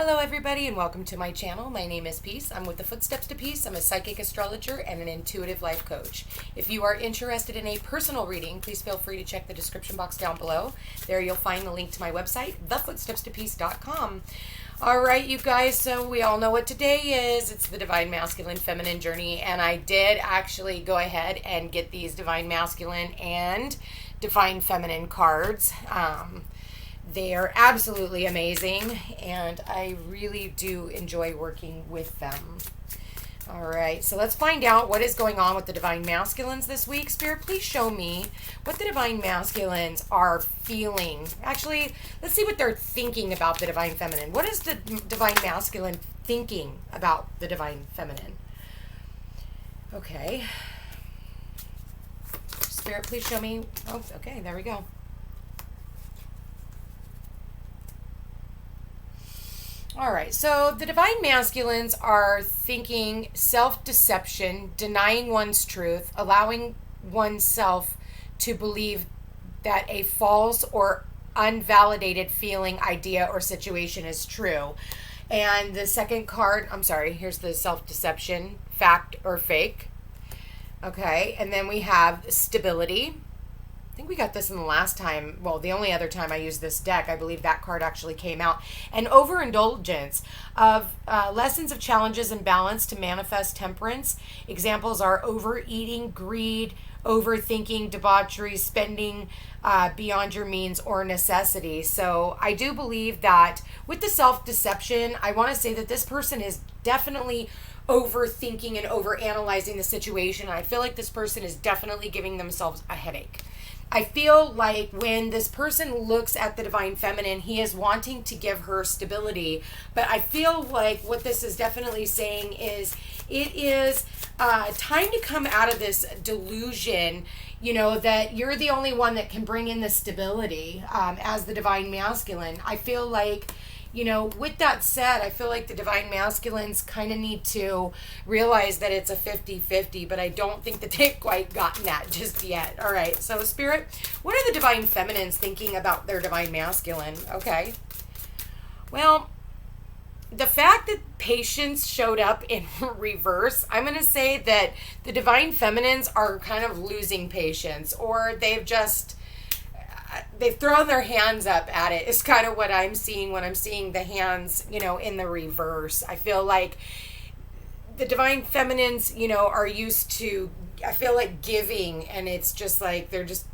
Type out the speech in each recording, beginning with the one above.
Hello everybody and welcome to my channel. My name is Peace. I'm with the Footsteps to Peace. I'm a psychic astrologer and an intuitive life coach. If you are interested in a personal reading, please feel free to check the description box down below. There you'll find the link to my website, thefootstepstopeace.com. All right, you guys, so we all know what today is. It's the Divine Masculine Feminine Journey, and I did actually go ahead and get these Divine Masculine and Divine Feminine cards. They are absolutely amazing, and I really do enjoy working with them. All right, so let's find out what is going on with the Divine Masculines this week. Spirit, please show me what the Divine Masculines are feeling. Actually, let's see what they're thinking about the Divine Feminine. What is the Divine Masculine thinking about the Divine Feminine? Okay. Spirit, please show me. Oh, okay, there we go. All right, so the Divine Masculines are thinking self-deception, denying one's truth, allowing oneself to believe that a false or unvalidated feeling, idea, or situation is true. And the second card, here's the self-deception, fact or fake. Okay, and then we have stability. I think we got this in the last time. Well, the only other time I used this deck, I believe that card actually came out. And overindulgence of lessons of challenges and balance to manifest temperance. Examples are overeating, greed, overthinking, debauchery, spending beyond your means or necessity. So I do believe that with the self-deception, I want to say that this person is definitely overthinking and overanalyzing the situation. I feel like this person is definitely giving themselves a headache. I feel like when this person looks at the Divine Feminine, he is wanting to give her stability. But I feel like what this is definitely saying is it is time to come out of this delusion, that you're the only one that can bring in the stability as the Divine Masculine. I feel like, with that said, I feel like the Divine Masculines kind of need to realize that it's a 50-50, but I don't think that they've quite gotten that just yet. All right, so Spirit, what are the Divine Feminines thinking about their Divine Masculine? Okay. Well, the fact that Patience showed up in reverse, I'm going to say that the Divine Feminines are kind of losing patience, or they've thrown their hands up at it. It's kind of what I'm seeing when I'm seeing the hands, in the reverse. I feel like the Divine Feminines, are used to, I feel like giving, and it's just like, they're just,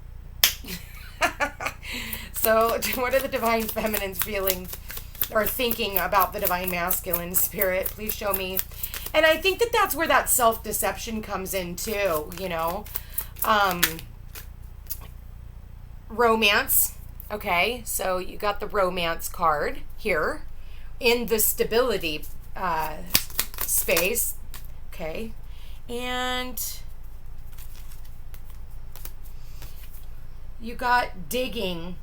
so what are the Divine Feminines feeling or thinking about the Divine Masculine? Spirit, please show me. And I think that that's where that self-deception comes in too, romance. Okay, so you got the romance card here in the stability space. Okay, and you got digging,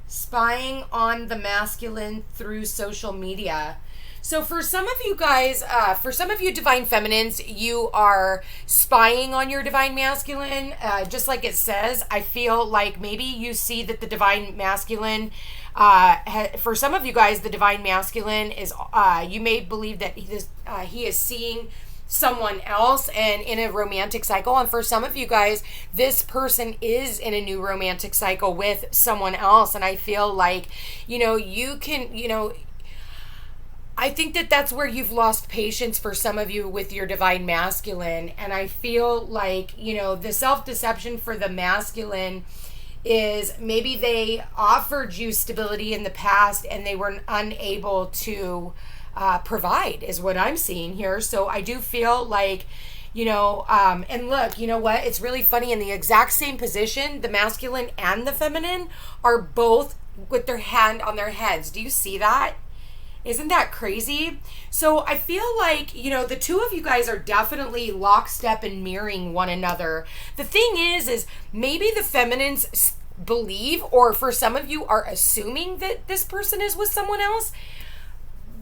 spying on the masculine through social media. So for some of you guys, for some of you Divine Feminines, you are spying on your Divine Masculine. Just like it says, I feel like maybe you see that the Divine Masculine, for some of you guys, the Divine Masculine is, you may believe that he is seeing someone else and in a romantic cycle. And for some of you guys, this person is in a new romantic cycle with someone else. And I feel like, you can, I think that that's where you've lost patience for some of you with your Divine Masculine. And I feel like, the self-deception for the masculine is maybe they offered you stability in the past and they were unable to provide, is what I'm seeing here. So I do feel like, and look, you know what? It's really funny. In the exact same position, the masculine and the feminine are both with their hand on their heads. Do you see that? Isn't that crazy? So I feel like, the two of you guys are definitely lockstep and mirroring one another. The thing is maybe the feminines believe, or for some of you are assuming that this person is with someone else.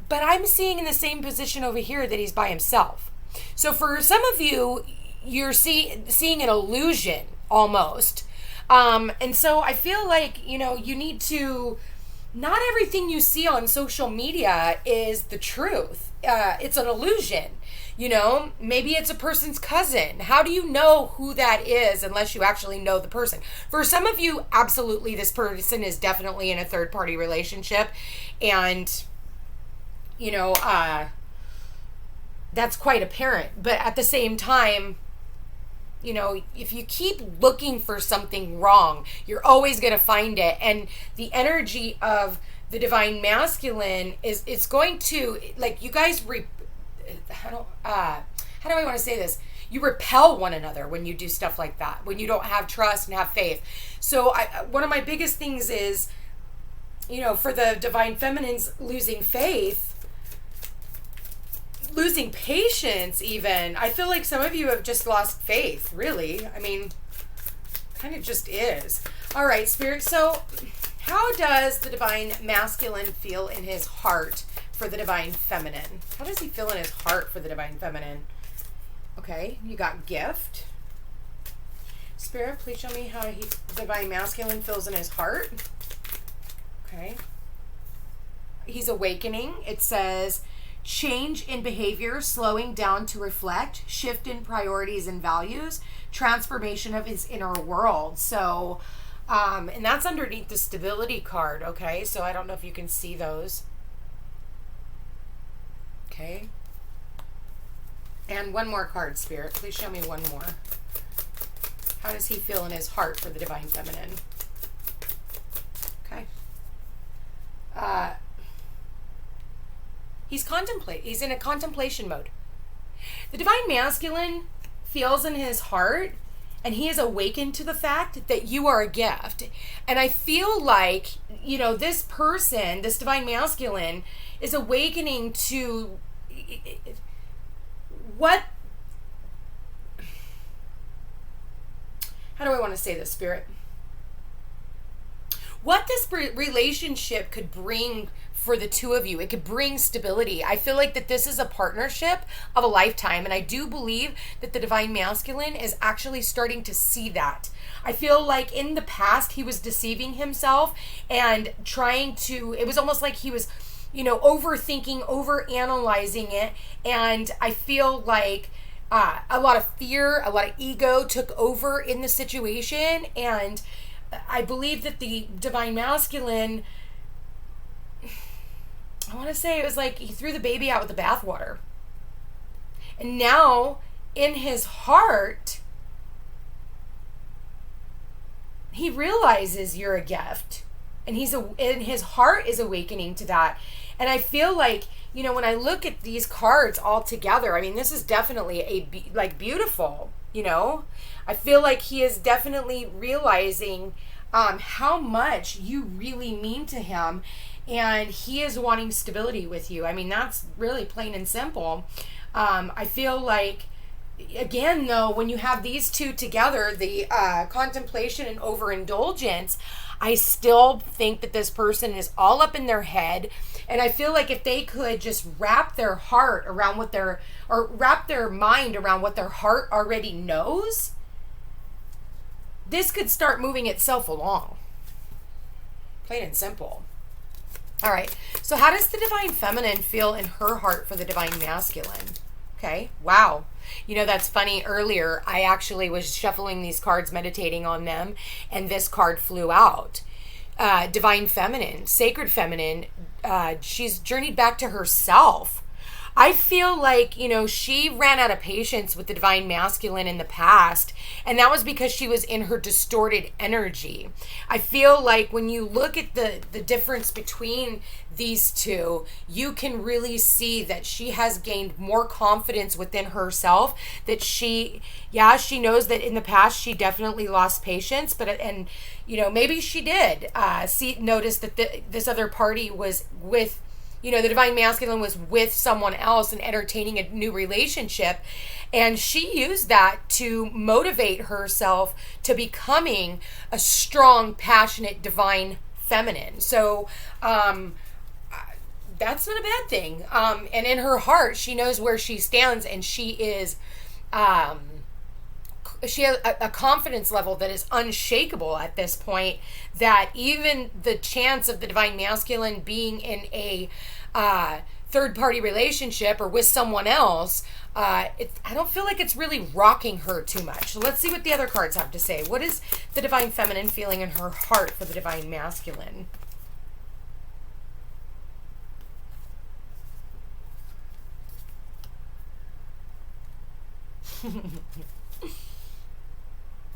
But I'm seeing in the same position over here that he's by himself. So for some of you, you're seeing an illusion almost. And so I feel like, you need to not everything you see on social media is the truth. It's an illusion. Maybe it's a person's cousin. How do you know who that is unless you actually know the person? For some of you, absolutely, this person is definitely in a third party relationship. And, that's quite apparent. But at the same time, if you keep looking for something wrong, you're always going to find it. And the energy of the divine masculine it's going to, like, you guys how do I want to say this? You repel one another when you do stuff like that, when you don't have trust and have faith. So one of my biggest things is, for the divine feminines, losing faith, losing patience even. I feel like some of you have just lost faith, really. I mean, kind of just is. All right, Spirit. So how does the divine masculine feel in his heart for the divine feminine? How does he feel in his heart for the divine feminine? Okay, you got gift. Spirit, please show me how the divine masculine feels in his heart. Okay. He's awakening. It says change in behavior, slowing down to reflect, shift in priorities and values, transformation of his inner world. So, and that's underneath the stability card. Okay, so I don't know if you can see those. Okay. And one more card, Spirit. Please show me one more. How does he feel in his heart for the divine feminine? Okay. He's in a contemplation mode. The divine masculine feels in his heart, and he is awakened to the fact that you are a gift. And I feel like, this person, this divine masculine, is awakening to what, how do I want to say this, Spirit? What this relationship could bring for the two of you. It could bring stability. I feel like that this is a partnership of a lifetime, and I do believe that the divine masculine is actually starting to see that. I feel like in the past he was deceiving himself and trying to, it was almost like he was, overthinking, overanalyzing it, and I feel like a lot of fear, a lot of ego took over in the situation, and I believe that the divine masculine, I want to say it was like he threw the baby out with the bathwater. And now, in his heart, he realizes you're a gift. And his heart is awakening to that. And I feel like, when I look at these cards all together, I mean, this is definitely beautiful, I feel like he is definitely realizing how much you really mean to him. And he is wanting stability with you. I mean, that's really plain and simple. I feel like, again, though, when you have these two together, the contemplation and overindulgence, I still think that this person is all up in their head. And I feel like if they could just wrap their heart around wrap their mind around what their heart already knows, this could start moving itself along. Plain and simple. All right. So how does the divine feminine feel in her heart for the divine masculine? Okay. Wow. That's funny. Earlier, I actually was shuffling these cards, meditating on them, and this card flew out. Divine feminine, sacred feminine, she's journeyed back to herself. I feel like, she ran out of patience with the divine masculine in the past, and that was because she was in her distorted energy. I feel like when you look at the difference between these two, you can really see that she has gained more confidence within herself, that she knows that in the past she definitely lost patience, and maybe she did notice that this other party was with, the divine masculine was with someone else and entertaining a new relationship. And she used that to motivate herself to becoming a strong, passionate, divine feminine. So, that's not a bad thing. And in her heart, she knows where she stands, and she is she has a confidence level that is unshakable at this point, that even the chance of the divine masculine being in a third party relationship or with someone else, I don't feel like it's really rocking her too much. So let's see what the other cards have to say. What is the divine feminine feeling in her heart for the divine masculine?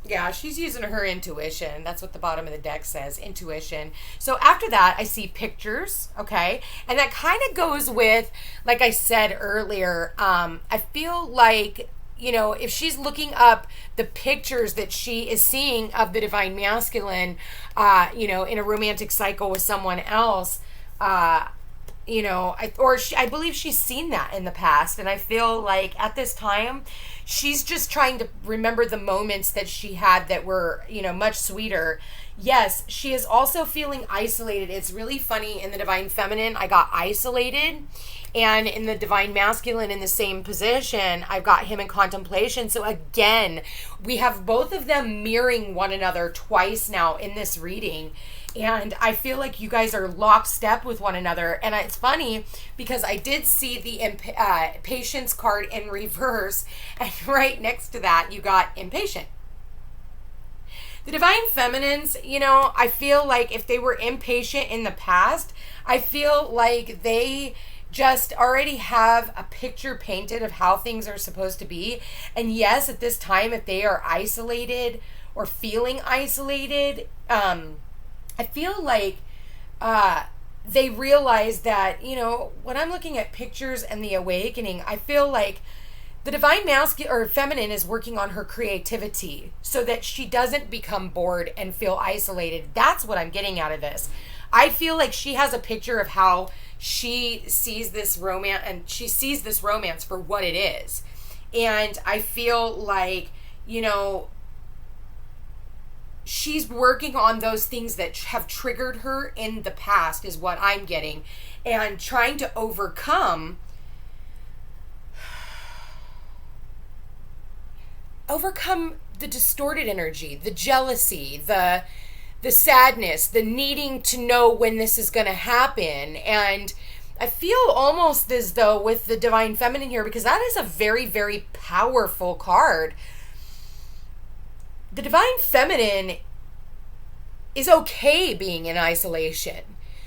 Yeah, she's using her intuition. That's what the bottom of the deck says, intuition. So after that, I see pictures, okay? And that kind of goes with, like I said earlier, I feel like, if she's looking up the pictures that she is seeing of the divine masculine, in a romantic cycle with someone else, I believe she's seen that in the past, and I feel like at this time she's just trying to remember the moments that she had that were much sweeter. Yes, she is also feeling isolated. It's really funny, in the divine feminine I got isolated, and in the divine masculine in the same position I've got him in contemplation. So again, we have both of them mirroring one another twice now in this reading. And I feel like you guys are lockstep with one another. And it's funny because I did see the patience card in reverse. And right next to that, you got impatient. The divine feminines, I feel like if they were impatient in the past, I feel like they just already have a picture painted of how things are supposed to be. And yes, at this time, if they are isolated or feeling isolated, I feel like they realize that, when I'm looking at pictures and the awakening, I feel like the divine masculine or feminine is working on her creativity so that she doesn't become bored and feel isolated. That's what I'm getting out of this. I feel like she has a picture of how she sees this romance, and she sees this romance for what it is. And I feel like, she's working on those things that have triggered her in the past, is what I'm getting, and trying to overcome the distorted energy, the jealousy, the sadness, the needing to know when this is going to happen. And I feel almost as though with the divine feminine here, because that is a very, very powerful card, the divine feminine is okay being in isolation.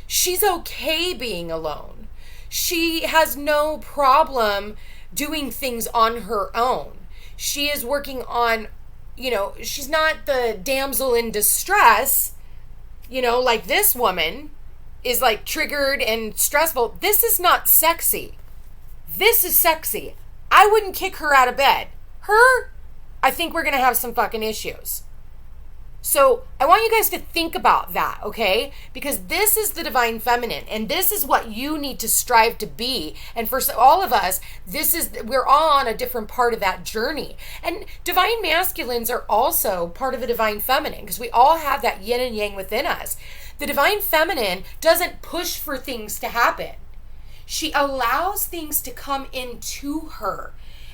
She's okay being alone. She has no problem doing things on her own. She is working on, she's not the damsel in distress, like this woman is like triggered and stressful. This is not sexy. This is sexy. I wouldn't kick her out of bed. Her, I think we're going to have some fucking issues. So I want you guys to think about that, okay? Because this is the divine feminine, and this is what you need to strive to be. And for all of us, we're all on a different part of that journey. And divine masculines are also part of the divine feminine, because we all have that yin and yang within us. The divine feminine doesn't push for things to happen. She allows things to come into her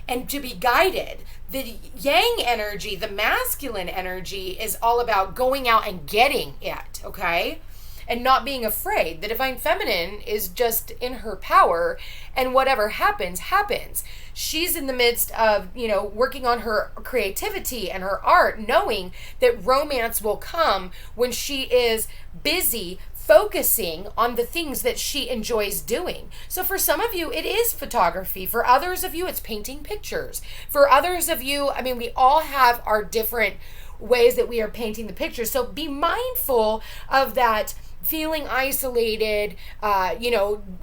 and to be guided. The yang energy, the masculine energy, is all about going out and getting it, okay? And not being afraid. The divine feminine is just in her power, and whatever happens, happens. She's in the midst of, working on her creativity and her art, knowing that romance will come when she is busy focusing on the things that she enjoys doing. So for some of you, it is photography. For others of you, it's painting pictures. For others of you, we all have our different ways that we are painting the pictures. So be mindful of that feeling isolated,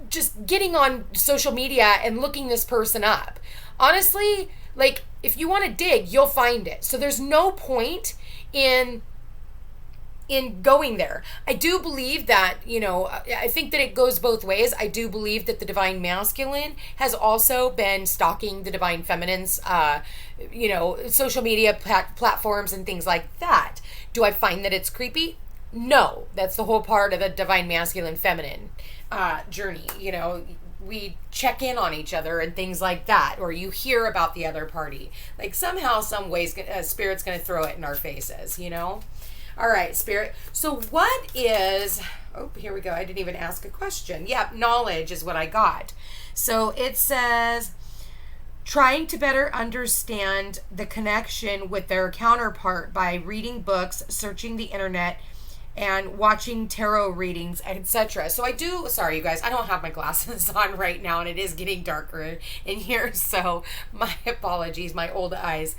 just getting on social media and looking this person up. Honestly, like, if you want to dig, you'll find it. So there's no point in going there. I do believe that, I think that it goes both ways. I do believe that the divine masculine has also been stalking the divine feminine's, social media platforms and things like that. Do I find that it's creepy? No. That's the whole part of the divine masculine feminine journey. we check in on each other and things like that, or you hear about the other party. Like somehow, some ways, Spirit's going to throw it in our faces, you know? All right, Spirit. So what is, oh, here we go. I didn't even ask a question. Yep, knowledge is what I got. So it says, trying to better understand the connection with their counterpart by reading books, searching the internet, and watching tarot readings, etc. So I do, sorry you guys, I don't have my glasses on right now, and it is getting darker in here, so my apologies, my old eyes.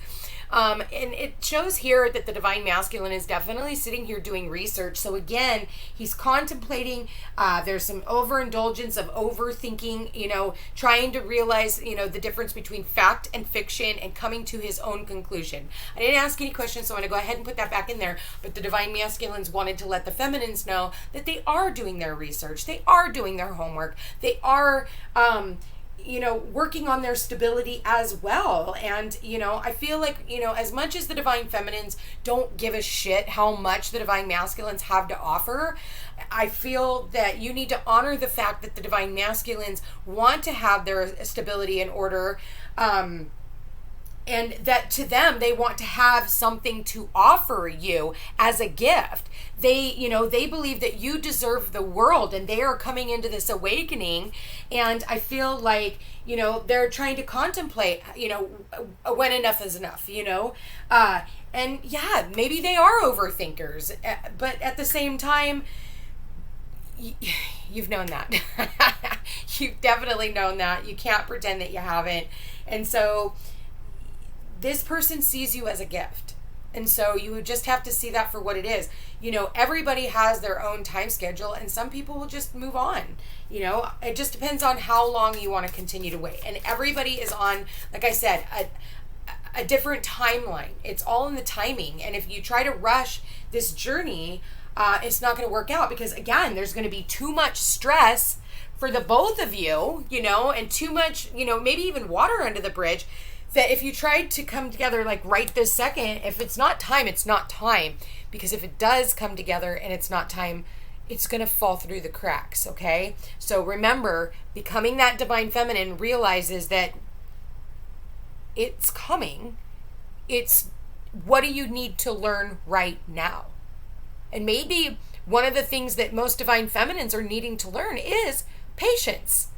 And it shows here that the Divine Masculine is definitely sitting here doing research. So again, he's contemplating, there's some overindulgence of overthinking, you know, trying to realize, you know, the difference between fact and fiction and coming to his own conclusion. I didn't ask any questions, so I'm going to go ahead and put that back in there. But the Divine Masculines wanted to let the Feminines know that they are doing their research. They are doing their homework. They are, you know, working on their stability as well. And, you know, I feel like, you know, as much as the Divine Feminines don't give a shit how much the Divine Masculines have to offer, I feel that you need to honor the fact that the Divine Masculines want to have their stability in order, and that to them, they want to have something to offer you as a gift. They, you know, they believe that you deserve the world, and they are coming into this awakening. And I feel like, you know, they're trying to contemplate, you know, when enough is enough, you know. And yeah, maybe they are overthinkers, but at the same time, you've known that. You've definitely known that. You can't pretend that you haven't. And so this person sees you as a gift. And so you just have to see that for what it is. You know, everybody has their own time schedule, and some people will just move on. You know, it just depends on how long you want to continue to wait. And everybody is on, like I said, a different timeline. It's all in the timing. And if you try to rush this journey, it's not going to work out, because again, there's going to be too much stress for the both of you, you know, and too much, you know, maybe even water under the bride, that if you tried to come together like right this second, if it's not time, it's not time. Because if it does come together and it's not time, it's going to fall through the cracks, okay? So remember, becoming that Divine Feminine realizes that it's coming. It's, what do you need to learn right now? And maybe one of the things that most Divine Feminines are needing to learn is patience.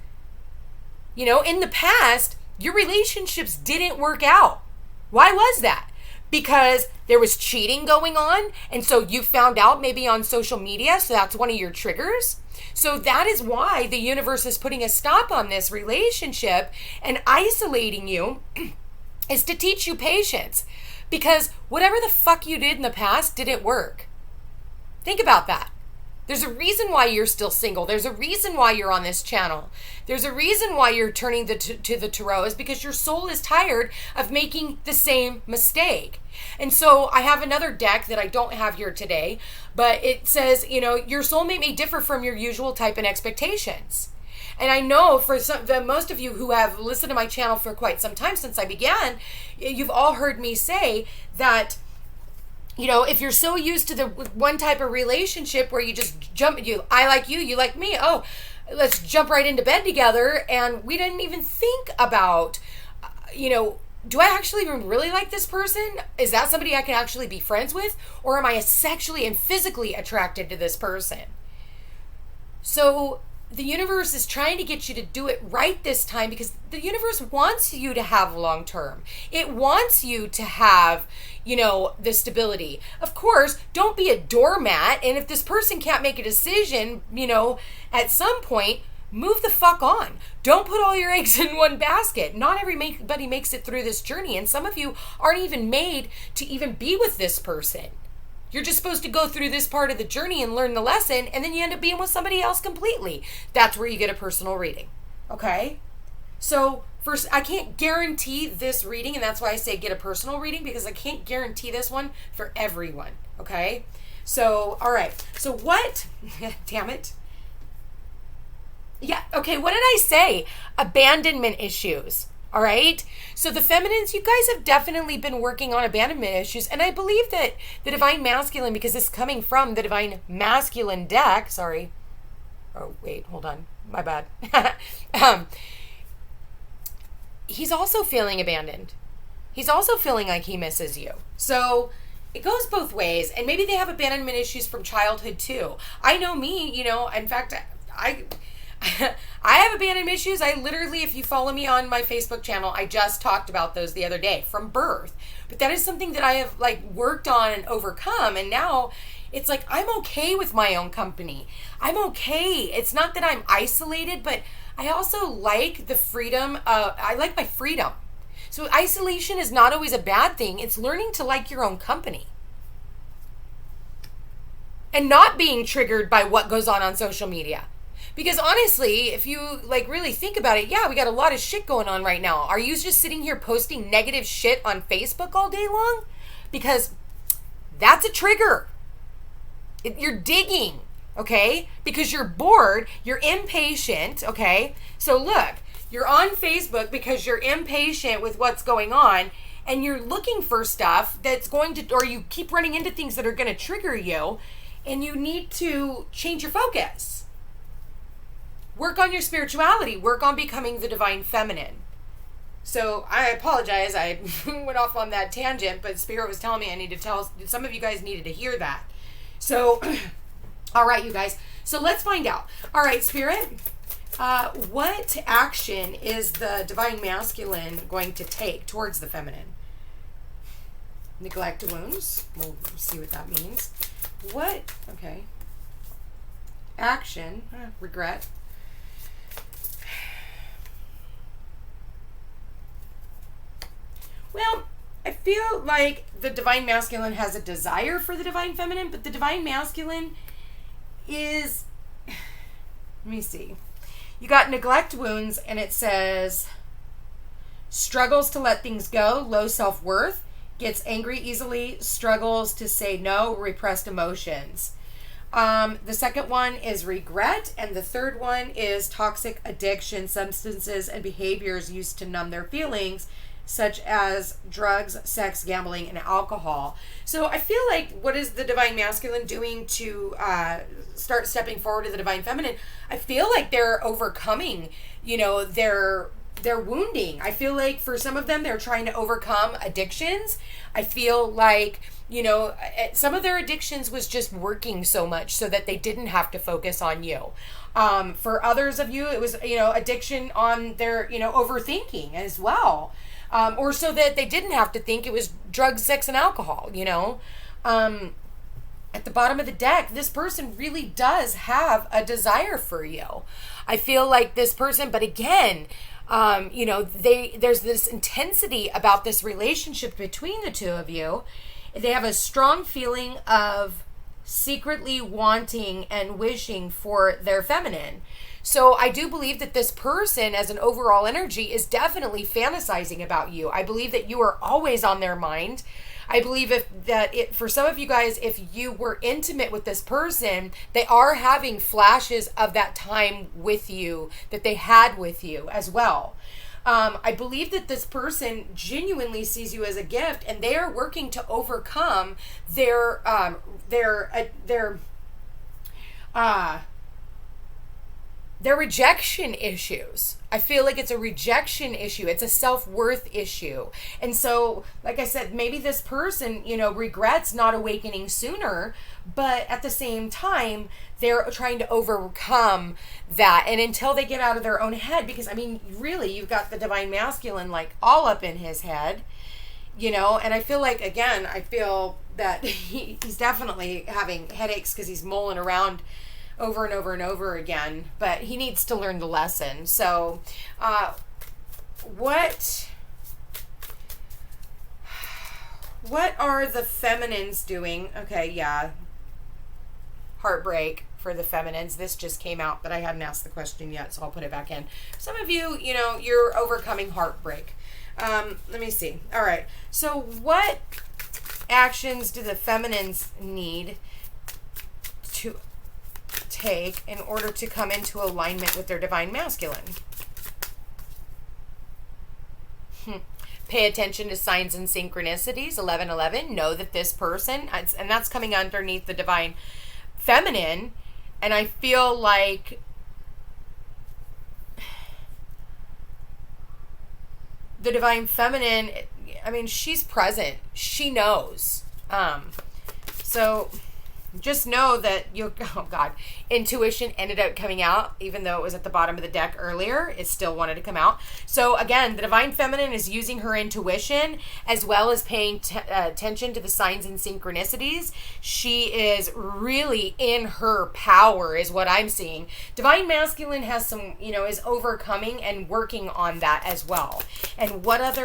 You know, in the past, your relationships didn't work out. Why was that? Because there was cheating going on, and so you found out maybe on social media, so that's one of your triggers. So that is why the universe is putting a stop on this relationship and isolating you, is to teach you patience. Because whatever the fuck you did in the past didn't work. Think about that. There's a reason why you're still single. There's a reason why you're on this channel. There's a reason why you're turning to the tarot, is because your soul is tired of making the same mistake. And so I have another deck that I don't have here today, but it says, you know, your soulmate may differ from your usual type and expectations. And I know for most of you who have listened to my channel for quite some time since I began, you've all heard me say that, you know, if you're so used to the one type of relationship where you just jump, I like you, you like me, oh, let's jump right into bed together, and we didn't even think about, you know, do I actually even really like this person? Is that somebody I can actually be friends with? Or am I sexually and physically attracted to this person? So the universe is trying to get you to do it right this time, because the universe wants you to have long term. It wants you to have, you know, the stability. Of course, don't be a doormat. And if this person can't make a decision, you know, at some point, move the fuck on. Don't put all your eggs in one basket. Not everybody makes it through this journey. And some of you aren't even made to even be with this person. You're just supposed to go through this part of the journey and learn the lesson, and then you end up being with somebody else completely. That's where you get a personal reading. Okay? So, first, I can't guarantee this reading, and that's why I say get a personal reading, because I can't guarantee this one for everyone. Okay? So, all right. So what? Damn it. Yeah, okay, what did I say? Abandonment issues. All right. So the feminines, you guys have definitely been working on abandonment issues. And I believe that the Divine Masculine, because this is coming from the Divine Masculine deck, sorry. Oh, wait, hold on. My bad. um, he's also feeling abandoned. He's also feeling like he misses you. So it goes both ways. And maybe they have abandonment issues from childhood too. I know me, in fact, I I have abandonment issues. I literally, if you follow me on my Facebook channel, I just talked about those the other day from birth. But that is something that I have worked on and overcome. And now it's like, I'm okay with my own company. I'm okay. It's not that I'm isolated, but I also like the freedom. I like my freedom. So isolation is not always a bad thing. It's learning to like your own company. And not being triggered by what goes on social media. Because honestly, if you really think about it, yeah, we got a lot of shit going on right now. Are you just sitting here posting negative shit on Facebook all day long? Because that's a trigger. You're digging, okay? Because you're bored, you're impatient, okay? So look, you're on Facebook because you're impatient with what's going on, and you're looking for stuff that's going to, or you keep running into things that are going to trigger you, and you need to change your focus. Work on your spirituality. Work on becoming the divine feminine. So I apologize. I went off on that tangent, but Spirit was telling me I need to tell, some of you guys needed to hear that. So, all right, you guys. So let's find out. All right, Spirit, what action is the divine masculine going to take towards the feminine? Neglect wounds. We'll see what that means. What? Okay. Action. Regret. Well, I feel like the divine masculine has a desire for the divine feminine, but the divine masculine is, let me see. You got neglect wounds, and it says struggles to let things go, low self-worth, gets angry easily, struggles to say no, repressed emotions. The second one is regret, and the third one is toxic addiction, substances and behaviors used to numb their feelings, such as drugs, sex, gambling, and alcohol. So I feel like, what is the divine masculine doing to start stepping forward to the divine feminine? I feel like they're overcoming, their wounding. I feel like for some of them, they're trying to overcome addictions. I feel like, some of their addictions was just working so much so that they didn't have to focus on you. For others of you, it was, addiction on their, overthinking as well. Or so that they didn't have to think. It was drugs, sex, and alcohol, At the bottom of the deck, this person really does have a desire for you. I feel like this person, but again, there's this intensity about this relationship between the two of you. They have a strong feeling of secretly wanting and wishing for their feminine. So I do believe that this person, as an overall energy, is definitely fantasizing about you. I believe that you are always on their mind. I believe for some of you guys, if you were intimate with this person, they are having flashes of that time with you that they had with you as well. I believe that this person genuinely sees you as a gift, and they are working to overcome their rejection issues. I feel like it's a rejection issue. It's a self-worth issue. And so, like I said, maybe this person, regrets not awakening sooner, but at the same time, they're trying to overcome that. And until they get out of their own head, because, really, you've got the divine masculine, all up in his head, and I feel like, again, that he's definitely having headaches because he's mulling around over and over and over again, but he needs to learn the lesson. So, what are the feminines doing? Okay, yeah. Heartbreak for the feminines. This just came out, but I hadn't asked the question yet, so I'll put it back in. Some of you, you're overcoming heartbreak. Let me see. All right. So, what actions do the feminines need to take in order to come into alignment with their divine masculine? Pay attention to signs and synchronicities. 11:11. Know that this person, and that's coming underneath the divine feminine, And I feel like the divine feminine, I mean, she's present. She knows. So just know that oh God, intuition ended up coming out, even though it was at the bottom of the deck earlier, it still wanted to come out. So again, the divine feminine is using her intuition as well as paying attention to the signs and synchronicities. She is really in her power is what I'm seeing. Divine masculine has some, is overcoming and working on that as well. And what else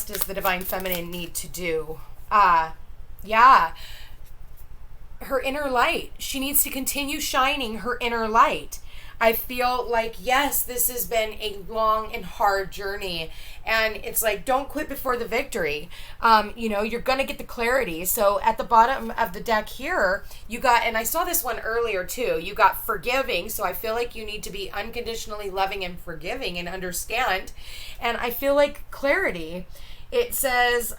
does the divine feminine need to do? Her inner light. She needs to continue shining her inner light. I feel like, yes, this has been a long and hard journey. And it's like, don't quit before the victory. You're going to get the clarity. So at the bottom of the deck here, you got, and I saw this one earlier too, you got forgiving. So I feel like you need to be unconditionally loving and forgiving and understand. And I feel like clarity, it says,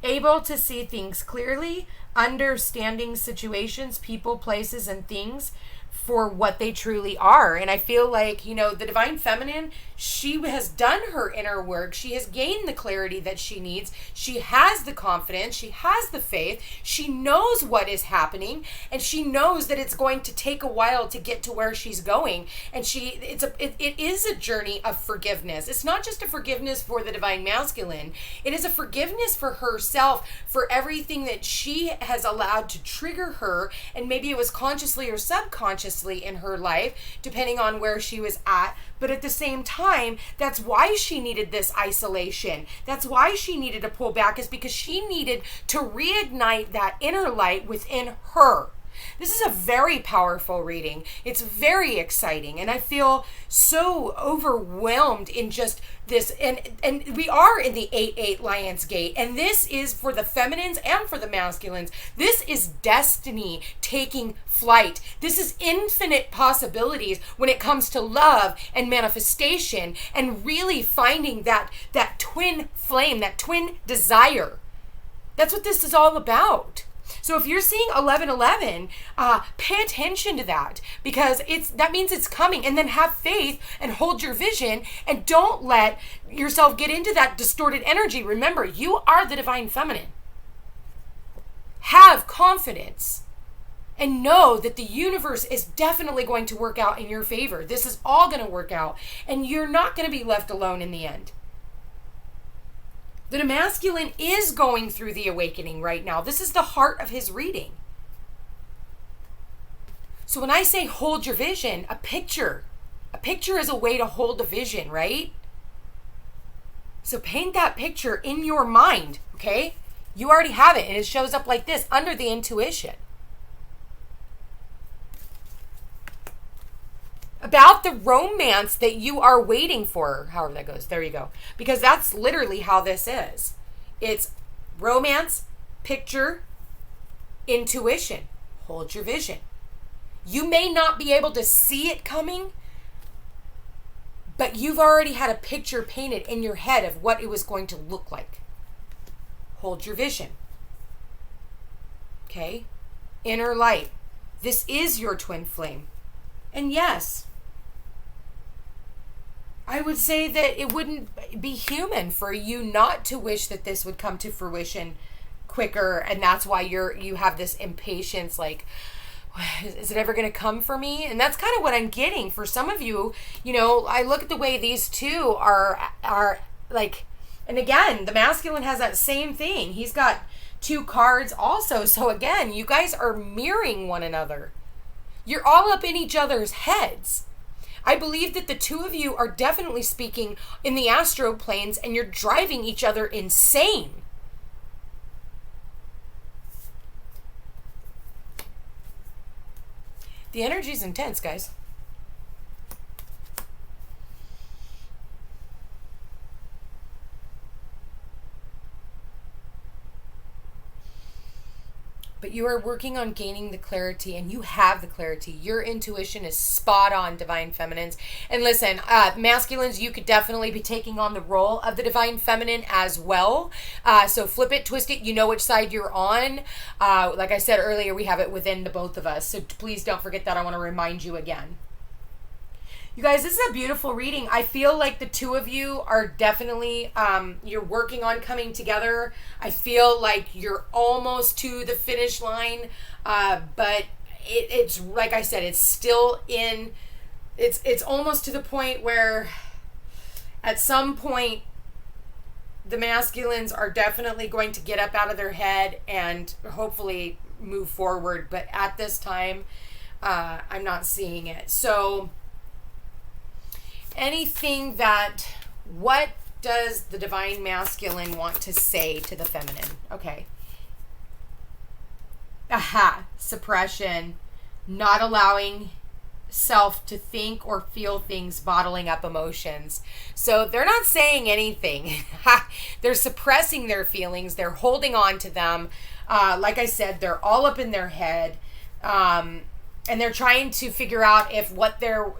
able to see things clearly, understanding situations, people, places, and things for what they truly are. And I feel like, the divine feminine, she has done her inner work. She has gained the clarity that she needs. She has the confidence. She has the faith. She knows what is happening, and she knows that it's going to take a while to get to where she's going. And it is a journey of forgiveness. It's not just a forgiveness for the divine masculine. It is a forgiveness for herself, for everything that she has allowed to trigger her, and maybe it was consciously or subconsciously in her life, depending on where she was at. But at the same time, that's why she needed this isolation. That's why she needed to pull back, is because she needed to reignite that inner light within her. This is a very powerful reading. It's very exciting, and I feel so overwhelmed in just this. And we are in the 8-8 Lion's Gate, and this is for the feminines and for the masculines. This is destiny taking flight. This is infinite possibilities when it comes to love and manifestation, and really finding that twin flame, that twin desire. That's what this is all about. So if you're seeing 1111, pay attention to that, because that means it's coming. And then have faith and hold your vision, and don't let yourself get into that distorted energy. Remember, you are the divine feminine. Have confidence and know that the universe is definitely going to work out in your favor. This is all going to work out, and you're not going to be left alone in the end. The masculine is going through the awakening right now. This is the heart of his reading. So when I say hold your vision, a picture is a way to hold a vision, right? So paint that picture in your mind, okay? You already have it, and it shows up like this under the intuition. About the romance that you are waiting for, however that goes. There you go. Because that's literally how this is. It's romance, picture, intuition. Hold your vision. You may not be able to see it coming, but you've already had a picture painted in your head of what it was going to look like. Hold your vision. Okay? Inner light. This is your twin flame. And yes, I would say that it wouldn't be human for you not to wish that this would come to fruition quicker, and that's why you have this impatience, like, is it ever going to come for me? And that's kind of what I'm getting for some of you. I look at the way these two are like, and again, the masculine has that same thing. He's got 2 cards also. So again, you guys are mirroring one another. You're all up in each other's heads. I believe that the two of you are definitely speaking in the astro planes, and you're driving each other insane. The energy's intense, guys. But but you are working on gaining the clarity, and you have the clarity. Your intuition is spot on, Divine Feminines. And listen, masculines, you could definitely be taking on the role of the Divine Feminine as well. So flip it, twist it. You know which side you're on. Like I said earlier, we have it within the both of us. So please don't forget that. I want to remind you again. You guys, this is a beautiful reading. I feel like the two of you are definitely, you're working on coming together. I feel like you're almost to the finish line, but it's like I said, it's still in, it's almost to the point where at some point the masculines are definitely going to get up out of their head and hopefully move forward. But at this time, I'm not seeing it. So what does the Divine Masculine want to say to the feminine? Okay. Suppression, not allowing self to think or feel things, bottling up emotions. So they're not saying anything. They're suppressing their feelings. They're holding on to them. Like I said, they're all up in their head. And they're trying to figure out if what they're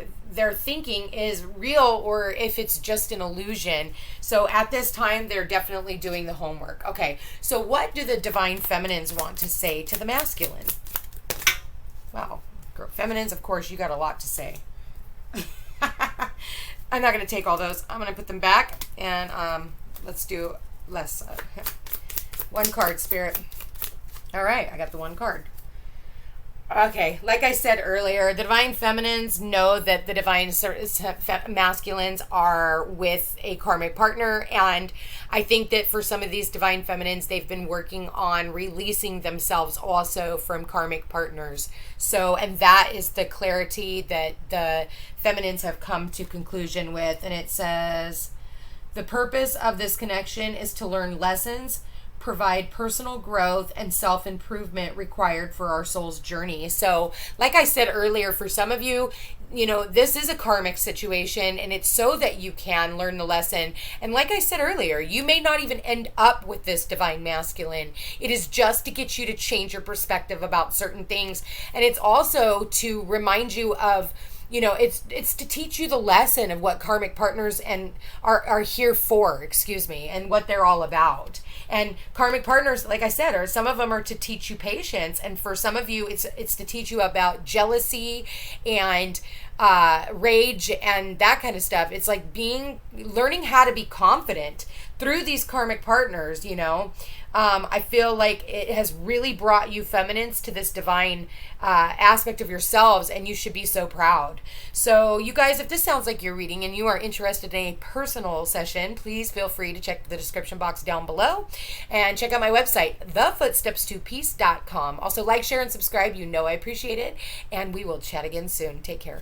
thinking is real or if it's just an illusion. So at this time, they're definitely doing the homework. Okay, so what do the Divine Feminines want to say to the masculine? Wow, feminines, of course, you got a lot to say. I'm not going to take all those. I'm going to put them back, and let's do less. One card, Spirit. All right, I got the one card. Okay, like I said earlier, the Divine Feminines know that the Divine Masculines are with a karmic partner, and I think that for some of these Divine Feminines, they've been working on releasing themselves also from karmic partners. So, and that is the clarity that the Feminines have come to conclusion with, and it says, the purpose of this connection is to learn lessons, provide personal growth and self-improvement required for our soul's journey. So like I said earlier, for some of you, you know, this is a karmic situation, and it's so that you can learn the lesson. And like I said earlier, you may not even end up with this Divine Masculine. It is just to get you to change your perspective about certain things. And it's also to remind you of, you know, it's to teach you the lesson of what karmic partners and are here for, and what they're all about. And karmic partners, like I said, are some of them are to teach you patience, and for some of you, it's to teach you about jealousy and rage and that kind of stuff. It's like learning how to be confident through these karmic partners, you know. I feel like it has really brought you feminines to this divine aspect of yourselves, and you should be so proud. So you guys, if this sounds like your reading and you are interested in a personal session, please feel free to check the description box down below and check out my website, thefootstepstopeace.com. Also, like, share, and subscribe. You know I appreciate it, and we will chat again soon. Take care.